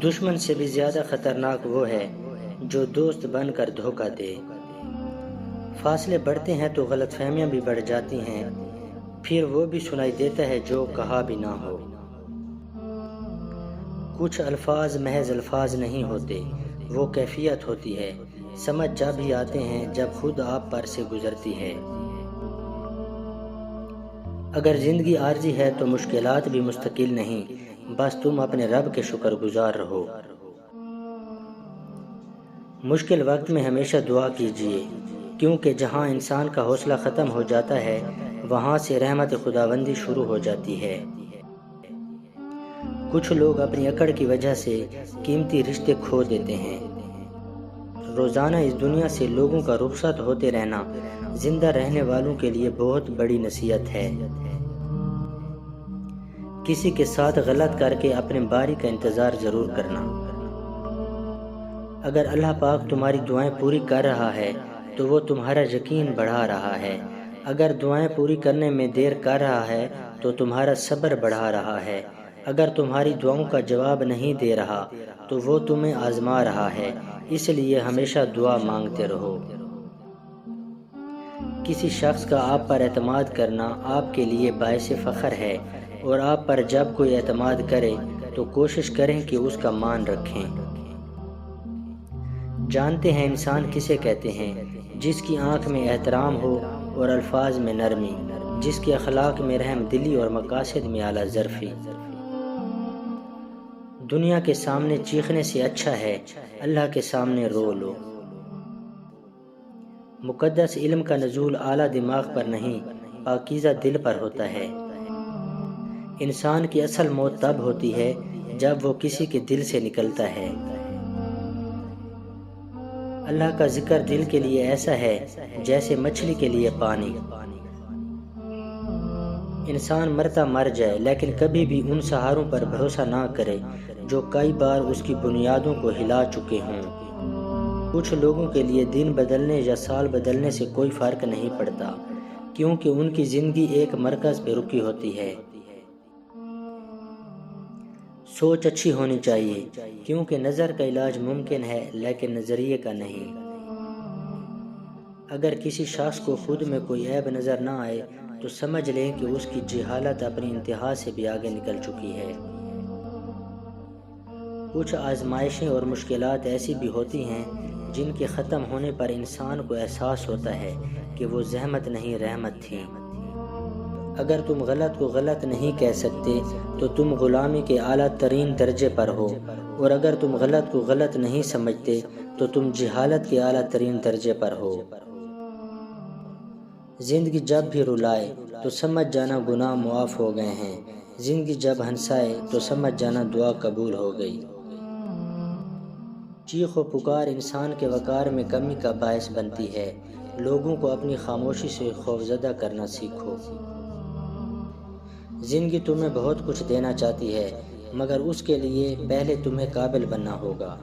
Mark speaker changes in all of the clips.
Speaker 1: دشمن سے بھی زیادہ خطرناک وہ ہے جو دوست بن کر دھوکہ دے۔ فاصلے بڑھتے ہیں تو غلط فہمیاں بھی بڑھ جاتی ہیں، پھر وہ بھی سنائی دیتا ہے جو کہا بھی نہ ہو۔ کچھ الفاظ محض الفاظ نہیں ہوتے، وہ کیفیت ہوتی ہے۔ سمجھ جب ہی آتے ہیں جب خود آپ پر سے گزرتی ہے۔ اگر زندگی عارضی ہے تو مشکلات بھی مستقل نہیں، بس تم اپنے رب کے شکر گزار رہو۔ مشکل وقت میں ہمیشہ دعا کیجیے، کیونکہ جہاں انسان کا حوصلہ ختم ہو جاتا ہے وہاں سے رحمت خداوندی شروع ہو جاتی ہے۔ کچھ لوگ اپنی اکڑ کی وجہ سے قیمتی رشتے کھو دیتے ہیں۔ روزانہ اس دنیا سے لوگوں کا رخصت ہوتے رہنا زندہ رہنے والوں کے لیے بہت بڑی نصیحت ہے۔ کسی کے ساتھ غلط کر کے اپنے باری کا انتظار ضرور کرنا۔ اگر اللہ پاک تمہاری دعائیں پوری کر رہا ہے تو وہ تمہارا یقین بڑھا رہا ہے۔ اگر دعائیں پوری کرنے میں دیر کر رہا ہے تو تمہارا صبر بڑھا رہا ہے۔ اگر تمہاری دعاؤں کا جواب نہیں دے رہا تو وہ تمہیں آزما رہا ہے، اس لیے ہمیشہ دعا مانگتے رہو۔ کسی شخص کا آپ پر اعتماد کرنا آپ کے لیے باعث فخر ہے، اور آپ پر جب کوئی اعتماد کرے تو کوشش کریں کہ اس کا مان رکھیں۔ جانتے ہیں انسان کسے کہتے ہیں؟ جس کی آنکھ میں احترام ہو اور الفاظ میں نرمی، جس کے اخلاق میں رحم دلی اور مقاصد میں اعلیٰ ظرفی۔ دنیا کے سامنے چیخنے سے اچھا ہے اللہ کے سامنے رو لو۔ مقدس علم کا نزول اعلیٰ دماغ پر نہیں، پاکیزہ دل پر ہوتا ہے۔ انسان کی اصل موت تب ہوتی ہے جب وہ کسی کے دل سے نکلتا ہے۔ اللہ کا ذکر دل کے لیے ایسا ہے جیسے مچھلی کے لیے پانی۔ انسان مرتا مر جائے لیکن کبھی بھی ان سہاروں پر بھروسہ نہ کرے جو کئی بار اس کی بنیادوں کو ہلا چکے ہوں۔ کچھ لوگوں کے لیے دن بدلنے یا سال بدلنے سے کوئی فرق نہیں پڑتا، کیونکہ ان کی زندگی ایک مرکز پہ رکی ہوتی ہے۔ سوچ اچھی ہونی چاہیے، کیونکہ نظر کا علاج ممکن ہے لیکن نظریے کا نہیں۔ اگر کسی شخص کو خود میں کوئی عیب نظر نہ آئے تو سمجھ لیں کہ اس کی جہالت اپنی انتہا سے بھی آگے نکل چکی ہے۔ کچھ آزمائشیں اور مشکلات ایسی بھی ہوتی ہیں جن کے ختم ہونے پر انسان کو احساس ہوتا ہے کہ وہ زحمت نہیں رحمت تھی۔ اگر تم غلط کو غلط نہیں کہہ سکتے تو تم غلامی کے اعلیٰ ترین درجے پر ہو، اور اگر تم غلط کو غلط نہیں سمجھتے تو تم جہالت کے اعلیٰ ترین درجے پر ہو۔ زندگی جب بھی رلائے تو سمجھ جانا گناہ معاف ہو گئے ہیں، زندگی جب ہنسائے تو سمجھ جانا دعا قبول ہو گئی۔ چیخ و پکار انسان کے وقار میں کمی کا باعث بنتی ہے۔ لوگوں کو اپنی خاموشی سے خوفزدہ کرنا سیکھو۔ زندگی تمہیں بہت کچھ دینا چاہتی ہے، مگر اس کے لیے پہلے تمہیں قابل بننا ہوگا۔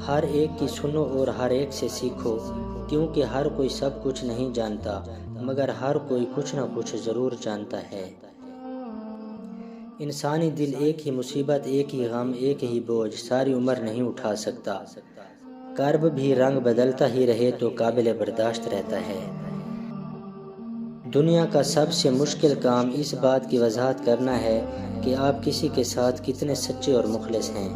Speaker 1: ہر ایک کی سنو اور ہر ایک سے سیکھو، کیونکہ ہر کوئی سب کچھ نہیں جانتا، مگر ہر کوئی کچھ نہ کچھ ضرور جانتا ہے۔ انسانی دل ایک ہی مصیبت، ایک ہی غم، ایک ہی بوجھ ساری عمر نہیں اٹھا سکتا۔ کرب بھی رنگ بدلتا ہی رہے تو قابل برداشت رہتا ہے۔ دنیا کا سب سے مشکل کام اس بات کی وضاحت کرنا ہے کہ آپ کسی کے ساتھ کتنے سچے اور مخلص ہیں۔